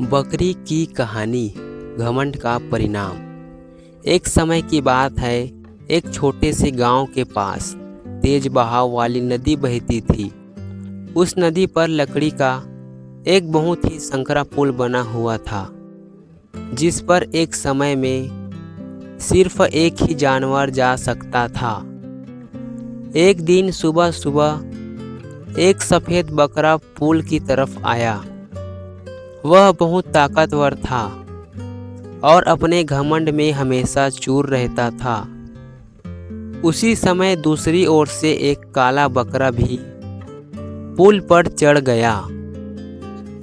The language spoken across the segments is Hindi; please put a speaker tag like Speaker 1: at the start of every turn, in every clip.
Speaker 1: बकरी की कहानी घमंड का परिणाम। एक समय की बात है, एक छोटे से गांव के पास तेज बहाव वाली नदी बहती थी। उस नदी पर लकड़ी का एक बहुत ही संकरा पुल बना हुआ था, जिस पर एक समय में सिर्फ एक ही जानवर जा सकता था। एक दिन सुबह सुबह एक सफ़ेद बकरा पुल की तरफ आया। वह बहुत ताकतवर था और अपने घमंड में हमेशा चूर रहता था। उसी समय दूसरी ओर से एक काला बकरा भी पुल पर चढ़ गया।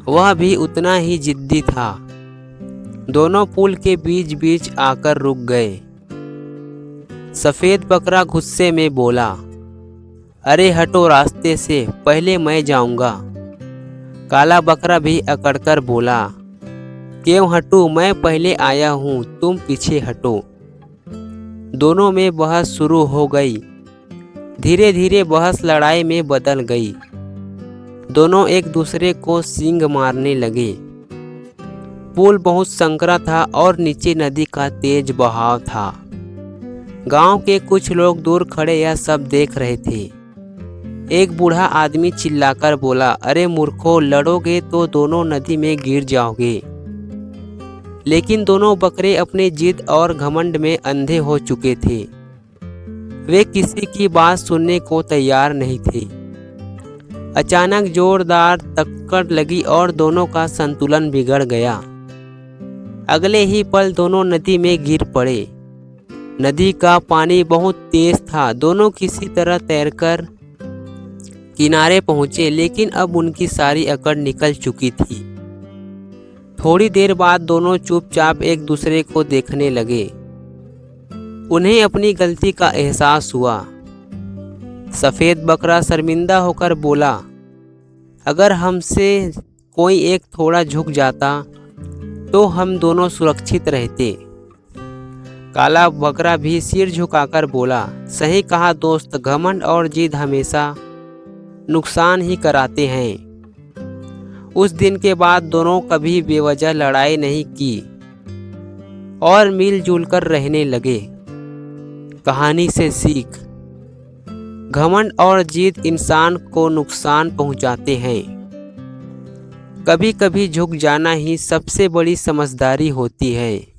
Speaker 1: वह भी उतना ही जिद्दी था। दोनों पुल के बीच बीच आकर रुक गए। सफ़ेद बकरा गुस्से में बोला, अरे हटो रास्ते से, पहले मैं जाऊंगा। काला बकरा भी अकड़कर बोला, क्यों हटूं, मैं पहले आया हूं, तुम पीछे हटो। दोनों में बहस शुरू हो गई। धीरे धीरे बहस लड़ाई में बदल गई। दोनों एक दूसरे को सींग मारने लगे। पुल बहुत संकरा था और नीचे नदी का तेज बहाव था। गांव के कुछ लोग दूर खड़े यह सब देख रहे थे। एक बूढ़ा आदमी चिल्लाकर बोला, अरे मूर्खों, लड़ोगे तो दोनों नदी में गिर जाओगे। लेकिन दोनों बकरे अपने जिद और घमंड में अंधे हो चुके थे। वे किसी की बात सुनने को तैयार नहीं थे। अचानक जोरदार टक्कर लगी और दोनों का संतुलन बिगड़ गया। अगले ही पल दोनों नदी में गिर पड़े। नदी का पानी बहुत तेज था। दोनों किसी तरह तैरकर किनारे पहुंचे, लेकिन अब उनकी सारी अकड़ निकल चुकी थी। थोड़ी देर बाद दोनों चुपचाप एक दूसरे को देखने लगे। उन्हें अपनी गलती का एहसास हुआ। सफ़ेद बकरा शर्मिंदा होकर बोला, अगर हमसे कोई एक थोड़ा झुक जाता तो हम दोनों सुरक्षित रहते। काला बकरा भी सिर झुकाकर बोला, सही कहा दोस्त, घमंड और जिद हमेशा नुकसान ही कराते हैं। उस दिन के बाद दोनों कभी बेवजह लड़ाई नहीं की और मिलजुल कर रहने लगे। कहानी से सीख, घमंड और जिद इंसान को नुकसान पहुंचाते हैं। कभी कभी झुक जाना ही सबसे बड़ी समझदारी होती है।